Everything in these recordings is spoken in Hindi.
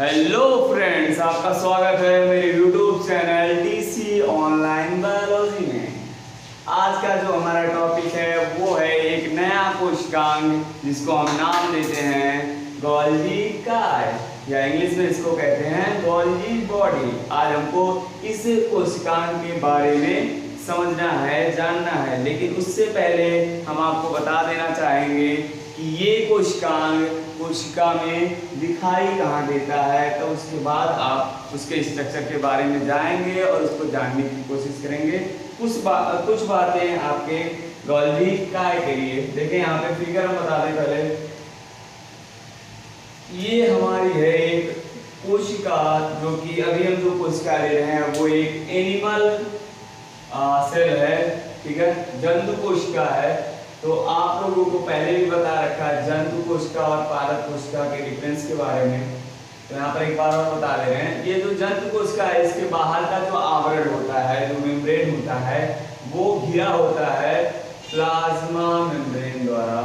हेलो फ्रेंड्स, आपका स्वागत है मेरे YouTube channel TC online biology में। आज का जो हमारा टॉपिक है वो है एक नया कोशिकांग जिसको हम नाम देते हैं गोल्गी काय, या इंग्लिश में इसको कहते हैं गोल्गी बॉडी। आज हमको इस कोशिकांग के बारे में समझना है, जानना है, लेकिन उससे पहले हम आपको बता देना चाहेंगे कि ये कोशिका में दिखाई कहाँ देता है। तो उसके बाद आप उसके स्ट्रक्चर के बारे में जाएंगे और उसको जानने की कोशिश करेंगे। कुछ बातें आपके गोल्गी काय के लिए देखें। यहाँ पे फिगर हम बता दें पहले। ये हमारी है एक कोशिका, जो कि अभी हम जो कोशिका ले रहे हैं वो एक एनिमल सेल है, ठीक है, जंतु कोशिका है। तो आप लोगों को पहले भी बता रखा है जंतु कोशिका और पालक कोशिका के डिफरेंस के बारे में। तो यहाँ पर एक बार और बता दे रहे हैं। ये जो जंतु कोशिका है, इसके बाहर का जो आवरण होता है, जो मेम्ब्रेन होता है, वो घिरा होता है प्लाज्मा मेम्ब्रेन द्वारा।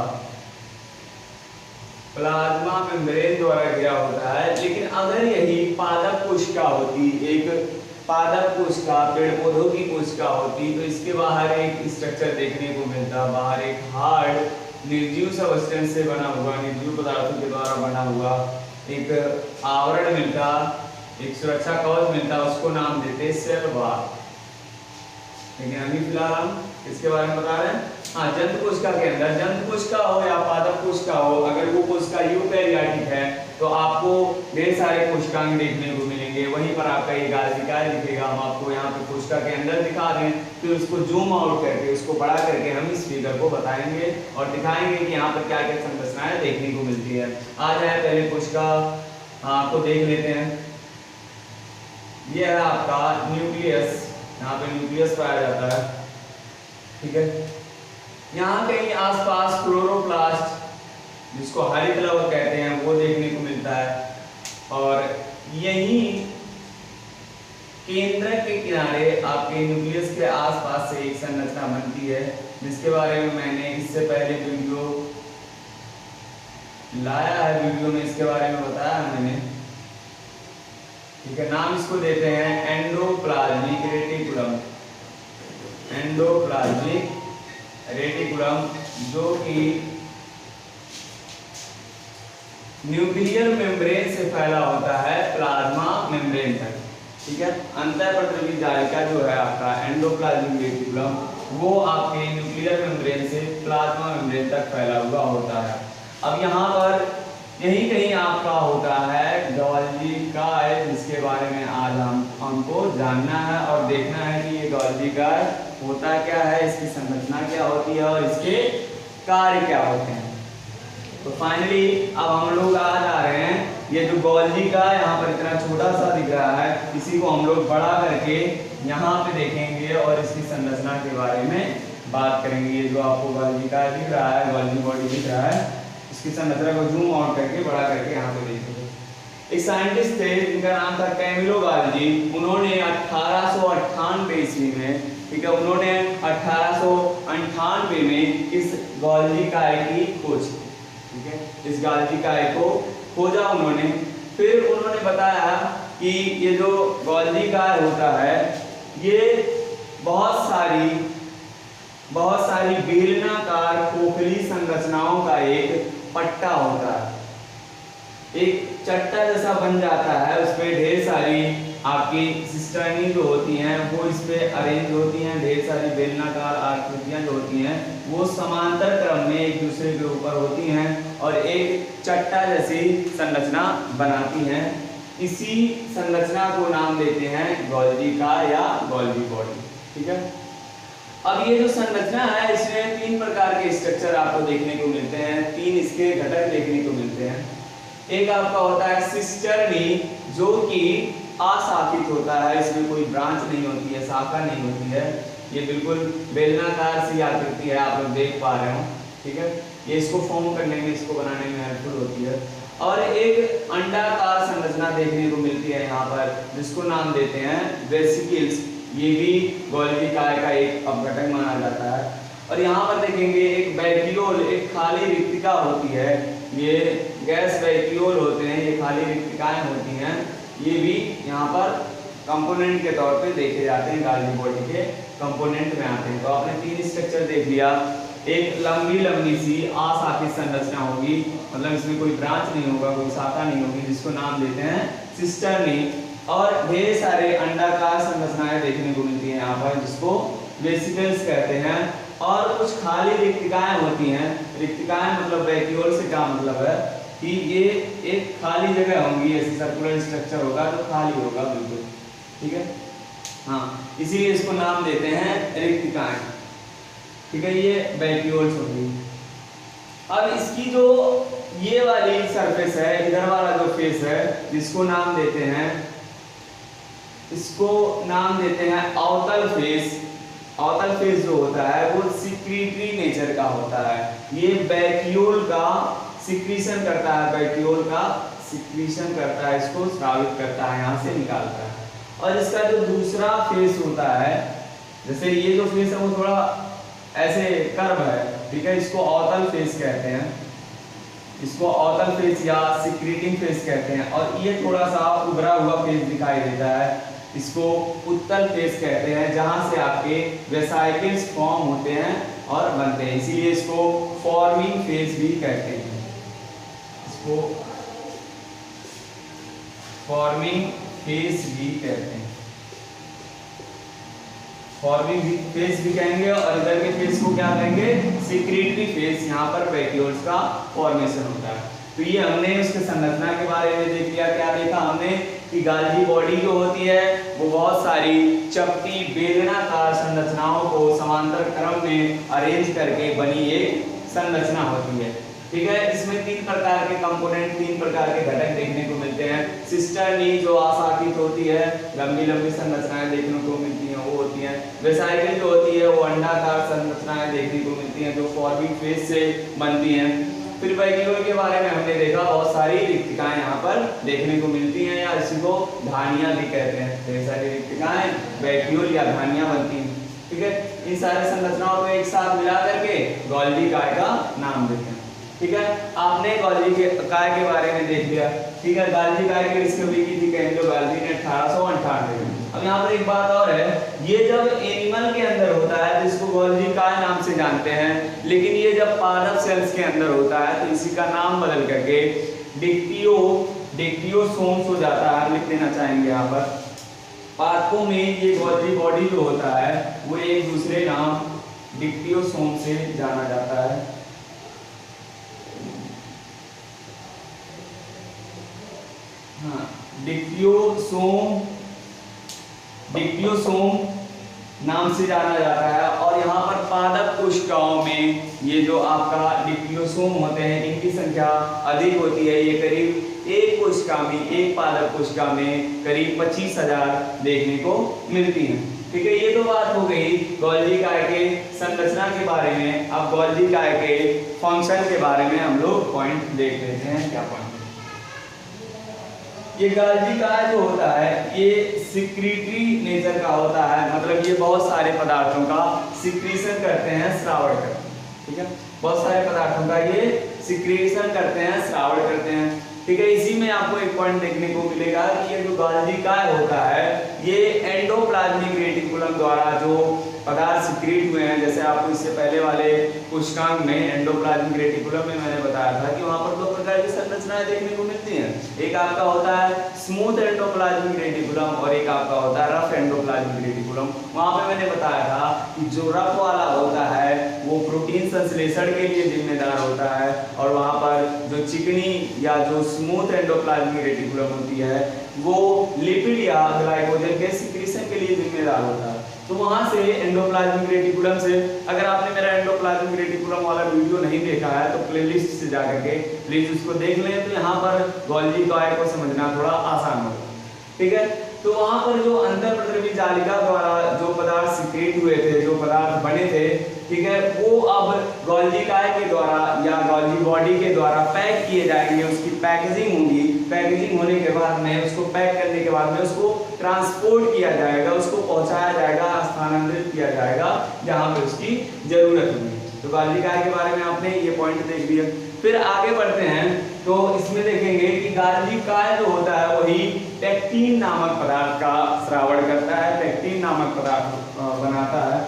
प्लाज्मा मेम्ब्रेन द्वारा घिरा होता है। लेकिन अगर यही पालक कोशिका होती, एक पादप कोशिका, पेड़ पौधों की कोशिका होती, तो इसके बाहर एक स्ट्रक्चर देखने को मिलता। बाहर एक हार्ड निर्जीव सब्सटेंस से बना हुआ, निर्जीव पदार्थों के द्वारा बना हुआ एक आवरण मिलता, एक सुरक्षा कवच मिलता, उसको नाम देते सेल वॉल। लेकिन अभी फिलहाल हम इसके बारे में बता रहे हैं। हाँ, जंतु कोशिका के अंदर, जंतु कोशिका हो या पादप कोशिका हो, अगर वो कोशिका यूकैरियोटिक है तो आपको ढेर सारे कोशिकांग देखने को मिलेंगे। वहीं पर आपका ये गोल्गी काय दिखेगा। हम आपको यहाँ पे कोशिका के अंदर दिखा रहे हैं, फिर उसको जूम आउट करके, उसको बड़ा करके हम इस फिगर को बताएंगे और दिखाएंगे कि यहाँ पर क्या क्या संरचनाएं देखने को मिलती है। आ जाए पहले कोशिका आपको देख लेते हैं। ये है आपका न्यूक्लियस। यहाँ पे न्यूक्लियस पाया जाता है, ठीक है। यहाँ कहीं आसपास क्लोरोप्लास्ट, जिसको हरित लवक कहते हैं, वो देखने को मिलता है। और यही केंद्र के किनारे आपके न्यूक्लियस के आसपास से एक संरचना बनती है, जिसके बारे में मैंने इससे पहले वीडियो लाया है। वीडियो में इसके बारे में बताया मैंने, ठीक है। नाम इसको देते हैं एंडोप्लाज्मिक रेटिकुलम। एंडोप्लाज्मिक रेटिकुलम, जो कि न्यूक्लियर मेम्ब्रेन से फैला होता है प्लाज्मा मेम्ब्रेन तक, ठीक है। अंतःपटलीय जालिका जो है आपका एंडोप्लाज्मिक रेटिकुलम, वो आपके न्यूक्लियर मेम्ब्रेन से प्लाज्मा मेम्ब्रेन तक फैला हुआ होता है। अब यहाँ पर यही कहीं आपका होता है गोल्गी काय, जिसके बारे में आज हमको जानना है और देखना है कि ये गोल्गी काय होता क्या है, इसकी संरचना क्या होती है और इसके कार्य क्या होते हैं। तो फाइनली अब हम लोग आ जा रहे हैं। ये जो गोल्गी काय यहाँ पर इतना छोटा सा दिख रहा है, इसी को हम लोग बड़ा करके यहाँ पे देखेंगे और इसकी संरचना के बारे में बात करेंगे। ये जो आपको गोल्गी काय दिख रहा है, गोल्गी बॉडी दिख रहा है, इसकी संरचना को जूम आउट करके बड़ा करके यहाँ पे देखेंगे। एक साइंटिस्ट थे जिनका नाम था कैमिलो गाल्जी। उन्होंने 1898 ईस्वी में, ठीक है, उन्होंने 1898 में इस गोल्गी काय की खोज की, ठीक है। इस गोल्गी काय को खोजा उन्होंने। फिर उन्होंने बताया कि ये जो गोल्गी काय होता है, ये बहुत सारी बेलनाकार खोखली संरचनाओं का एक पट्टा होता है। एक चट्टा जैसा बन जाता है, उसमें ढेर सारी आपकी सिस्टर्नी जो होती हैं वो इस पे अरेंज होती हैं। ढेर सारी बेलनाकार आकृतियां जो होती हैं वो समांतर क्रम में एक दूसरे के ऊपर होती हैं और एक चट्टा जैसी संरचना बनाती हैं। इसी संरचना को नाम देते हैं गोल्गी काय या गोल्गी बॉडी, ठीक है। अब ये जो संरचना है, इसमें 3 प्रकार के स्ट्रक्चर आपको देखने को मिलते हैं। 3 इसके घटक देखने को मिलते हैं। एक आपका होता है सिस्टर्नी, जो कि अशाखित होता है, इसमें कोई ब्रांच नहीं होती है, शाखा नहीं होती है। ये बिल्कुल बेलनाकार सी आकृति है, आप लोग देख पा रहे हो, ठीक है। ये इसको फॉर्म करने में, इसको बनाने में हेल्पफुल होती है। और एक अंडाकार संरचना देखने को मिलती है यहाँ पर, जिसको नाम देते हैं वेसिकल्स। ये भी गोल्गी काय का एक अपघटक माना जाता है। और यहाँ पर देखेंगे एक वैक्यूल, एक खाली रिक्तिका होती है, ये गैस वैक्यूल होते हैं, ये खाली रिक्तिकाएं होती हैं, ये भी यहाँ पर कंपोनेंट के तौर पे देखे जाते हैं, गाल्गी बॉडी के कंपोनेंट में आते हैं। तो आपने 3 स्ट्रक्चर देख लिया। एक लंबी लंबी सी अशाखित संरचना होगी, मतलब इसमें कोई ब्रांच नहीं होगा, कोई शाखा नहीं होगी, जिसको नाम देते हैं सिस्टर्नी। और ढेर सारे अंडाकार संरचनाएं देखने को मिलती हैं यहाँ पर, जिसको वेसिकल्स कहते हैं। और कुछ खाली रिक्तिकाएं होती हैं। रिक्तिकाएं मतलब वैक्यूल से क्या मतलब है कि ये एक खाली जगह होंगी, ऐसे सर्कुलर स्ट्रक्चर होगा तो खाली होगा बिल्कुल, ठीक है। हाँ, इसीलिए इसको नाम देते हैं रिक्तिकाएं, ठीक है। ये वैक्यूल्स होंगी। अब इसकी जो ये वाली सरफेस है, इधर वाला जो फेस है, जिसको नाम देते हैं, इसको नाम देते हैं अवतल फेस। अवतल फेस जो होता है वो सिक्रीटरी नेचर का होता है। ये वैक्यूल का सिक्रीशन करता है, वैक्यूल का सिक्रीशन करता है, इसको स्रावित करता है, यहाँ से निकालता है। और इसका जो दूसरा फेस होता है, जैसे ये जो फेस है वो थोड़ा ऐसे कर्व है, ठीक है, इसको अवतल फेस कहते हैं, इसको अवतल फेस या सिक्रीटिंग फेस कहते हैं। और ये थोड़ा सा उभरा हुआ फेस दिखाई देता है, इसको उत्तल फेस कहते हैं, जहां से आपके वेसाइकल्स फॉर्म होते हैं और बनते हैं, इसीलिए इसको फॉर्मिंग फेस भी कहते हैं। इसको फॉर्मिंग फेस भी कहते हैं, फॉर्मिंग फेस भी कहेंगे। और इधर के फेस को क्या कहेंगे, सिक्रीटरी फेस। यहाँ पर वैक्यूल्स का फॉर्मेशन होता है। तो ये हमने उसके संरचना के बारे में देख लिया। क्या देखा हमने कि गाल्गी बॉडी जो होती है वो बहुत सारी चपटी बेलनाकार संरचनाओं को समांतर क्रम में अरेंज करके बनी एक संरचना होती है, ठीक है। इसमें 3 प्रकार के कंपोनेंट, 3 प्रकार के घटक देखने को मिलते हैं। सिस्टर्नी जो अशाखित होती है, लंबी लंबी संरचनाएं देखने को मिलती हैं, वो होती हैं। वेसाइकल जो होती है वो अंडाकार संरचनाएं देखने को मिलती हैं, जो फॉर्मिंग फेस से बनती हैं। फिर वैक्यूल के बारे में हमने देखा, बहुत सारी रिक्तिकाएं यहाँ पर देखने को मिलती हैं, या इसी को धानियां भी कहते हैं। ढेर सारी रिक्तिकाएं वैक्यूल या धानियां बनती हैं, ठीक है। इन सारे संरचनाओं को एक साथ मिला करके गोल्गी काय का नाम देते हैं, ठीक है। आपने गोल्गी काय के बारे में देख लिया, ठीक है। गोल्गी काय की डिस्कवरी की थी कैमिलो गोल्गी ने 1898 में। अब यहाँ पर एक बात और है, ये जब एनिमल के अंदर होता है तो इसको गोल्गी काय नाम से जानते हैं, लेकिन ये जब पादप सेल्स के अंदर होता है तो इसी का नाम बदल करके डिक्टियोसोम्स हो जाता है। लिख देना चाहेंगे यहाँ पर, पादपों में ये गोल्गी बॉडी जो होता है वो एक दूसरे नाम डिक्टियोसोम से जाना जाता है। हाँ, डिक्टियोसोम नाम से जाना जाता है। और यहाँ पर पादप कोशिकाओं में ये जो आपका डिक्टियोसोम होते हैं, इनकी संख्या अधिक होती है। ये करीब एक कोशिका में, एक पादप कोशिका में करीब 25,000 देखने को मिलती हैं, ठीक है। ये तो बात हो गई गोल्गी काय के संरचना के बारे में। अब गोल्गी काय के फंक्शन के बारे में हम लोग पॉइंट देख लेते हैं। क्या पॉइंट? ये गोल्गी काय जो होता है ये सिक्रीटरी नेचर का होता है, मतलब ये बहुत सारे पदार्थों का सिक्रीशन करते हैं, श्रावण करते हैं, ठीक है। बहुत सारे पदार्थों का ये सिक्रीशन करते हैं, श्रावण करते हैं, ठीक है। इसी में आपको एक पॉइंट देखने को मिलेगा कि ये जो गोल्गी काय होता है ये एंडोप्लाज्मिक रेटिकुलम द्वारा जो पदार्थ सिक्रीट हुए हैं, जैसे आपको इससे पहले वाले पुष्टांग में एंडोप्लाज्मिक रेटिकुलम में मैंने बताया था कि वहां पर 2 प्रकार की संरचनाएं देखने को मिलती हैं। एक आपका होता है स्मूथ एंडोप्लाज्मिक रेटिकुलम और एक आपका होता है रफ एंडोप्लाज्मिक रेटिकुलम। वहां पे मैंने बताया था कि जो रफ वाला होता है वो प्रोटीन संश्लेषण के लिए जिम्मेदार होता है, और वहां पर जो चिकनी या जो स्मूथ एंडोप्लाज्मिक रेटिकुलम होती है वो लिपिड या ग्लाइकोजन के सिक्रीशन के लिए जिम्मेदार होता है। तो वहां से एंडोप्लाज्मिक रेटिकुलम से, अगर आपने मेरा एंडोप्लाज्मिक रेटिकुलम वाला वीडियो नहीं देखा है तो प्लेलिस्ट से जाकर के प्लीज उसको देख लें, तो यहाँ पर गोल्गी काय को समझना थोड़ा आसान होगा, ठीक है। तो वहां पर जो अंतर्प्रद्रवी जालिका द्वारा जो पदार्थ सिक्रीट हुए थे, जो पदार्थ बने थे, ठीक है, वो अब गोल्गी काय के द्वारा या गोल्गी बॉडी के द्वारा पैक किए जाएंगे। उसकी पैकेजिंग होगी, पैकेजिंग होने के बाद में उसको पैक करने के बाद में उसको ट्रांसपोर्ट किया जाएगा, उसको पहुंचाया जाएगा, स्थानांतरित किया जाएगा जहां पे उसकी जरूरत होगी। तो गाल्जी काय के बारे में आपने ये पॉइंट देख लिया। फिर आगे बढ़ते हैं तो इसमें देखेंगे कि गाल्जी काय जो होता है वही पेक्टिन नामक पदार्थ का स्रावण करता है, पेक्टिन नामक पदार्थ बनाता है,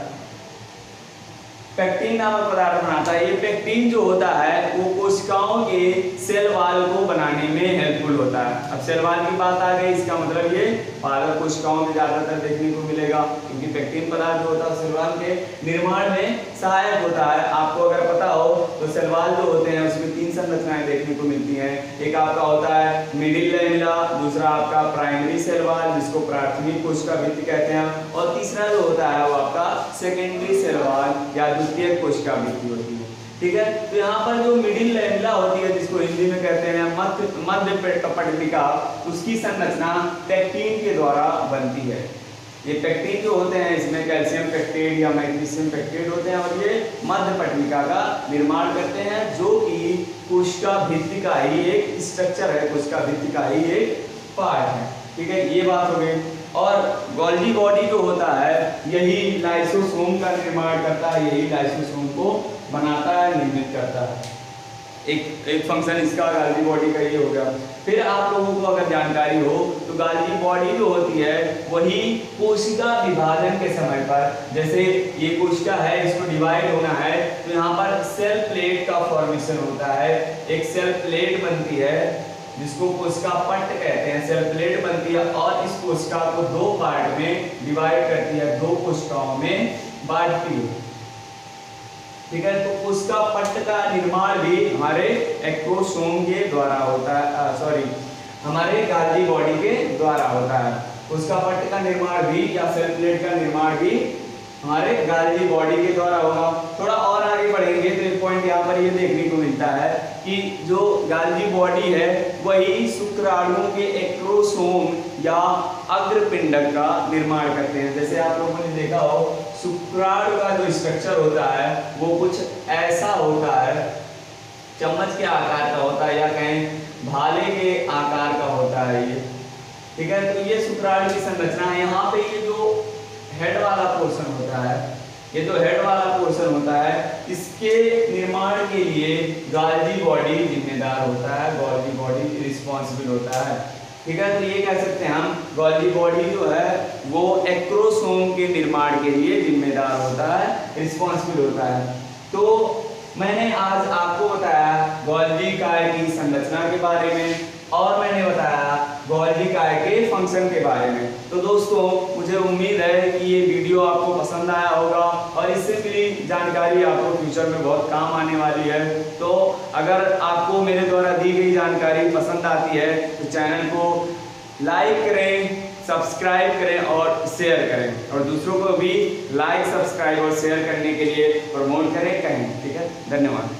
पेक्टिन नामक पदार्थ बनाता है। ये पेक्टिन जो होता है वो कोशिकाओं के सेल वाल को बनाने में हेल्पफुल होता है। अब सेल वाल की बात आ गई, इसका मतलब ये पादप कोशिकाओं में ज्यादातर देखने को मिलेगा, क्योंकि पेक्टिन पदार्थ जो होता है सेल वाल के निर्माण में सहायक होता है। आपको अगर पता हो तो सेल वाल जो होते हैं उसमें 3 संरचनाएं देखने को मिलती हैं। एक आपका होता है मिडिल लैमेला, दूसरा आपका प्राइमरी सेल वाल जिसको प्राथमिक कोशिका भित्ति कहते हैं, और तीसरा जो होता है वो आपका सेकेंडरी सेल वाल या द्वितीय कोशिका भित्ति होती है। ठीक है, तो यहाँ पर जो मिडिल लैमेला होती है जिसको हिंदी में कहते हैं मध्य पटलिका, उसकी संरचना पेक्टिन के द्वारा बनती है। ये पेक्टिन जो होते हैं इसमें कैल्शियम पेक्टेट या मैग्नीशियम पेक्टेट होते हैं और ये मध्य पटलिका का निर्माण करते हैं, जो कि कोशिका भित्ति का ही एक स्ट्रक्चर है, कोशिका भित्ति का ही एक पार्ट है। ठीक है, ये बात हो गई। और गोल्जी बॉडी जो होता है यही लाइसोसोम का निर्माण करता है, यही लाइसोसोम को बनाता है, निर्मित करता है। एक फंक्शन इसका गाल्जी बॉडी का ये हो गया। फिर आप लोगों को अगर जानकारी हो तो गाल्जी बॉडी जो होती है वही कोशिका विभाजन के समय पर, जैसे ये कोशिका है इसको डिवाइड होना है तो यहाँ पर सेल प्लेट का फॉर्मेशन होता है, एक सेल प्लेट बनती है जिसको कोशिका पट्ट कहते हैं, सेल प्लेट बनती है और इस कोशिका को 2 पार्ट में डिवाइड करती है, 2 कोशिकाओं में बांटती है। ठीक है, तो कोशिका पट्ट का निर्माण भी हमारे एक्रोसोम के द्वारा होता है, हमारे गाल्जी बॉडी के द्वारा होता है। कोशिका पट्ट का निर्माण भी या सेल प्लेट का निर्माण भी हमारे गाल्जी बॉडी के द्वारा होगा। थोड़ा और आगे बढ़ेंगे तो एक पॉइंट यहाँ पर ये देखने को मिलता है कि जो गाल्जी बॉडी है वही शुक्राणुओं के एक्रोसोम या अग्रपिंडक का निर्माण करते हैं। जैसे आप लोगों ने देखा हो शुक्राणु का जो स्ट्रक्चर होता है वो कुछ ऐसा होता है, चम्मच के आकार का होता है या कहें भाले के आकार का होता है ये। ठीक है, तो ये शुक्राणु की संरचना है। यहाँ पे ये जो हेड वाला पोर्शन होता है, ये जो हेड वाला पोर्शन होता है इसके निर्माण के लिए गाल्जी बॉडी जिम्मेदार होता है, गाल्जी बॉडी रिस्पॉन्सिबल होता है। ठीक है, तो ये कह सकते हैं हम गाल्जी बॉडी जो है वो एक्रोसोम के निर्माण के लिए जिम्मेदार होता है, रिस्पॉन्सिबल होता है। तो मैंने आज आपको बताया गाल्जी काय की संरचना के बारे में और मैंने बताया गाल्जी काय के फंक्शन के बारे में। तो दोस्तों मुझे उम्मीद है कि ये वीडियो आपको पसंद आया होगा और इससे मिली जानकारी आपको फ्यूचर में बहुत काम आने वाली है। तो अगर आपको मेरे द्वारा दी गई जानकारी पसंद आती है तो चैनल को लाइक करें, सब्सक्राइब करें और शेयर करें, और दूसरों को भी लाइक, सब्सक्राइब और शेयर करने के लिए प्रमोट करें, कहें। ठीक है, धन्यवाद।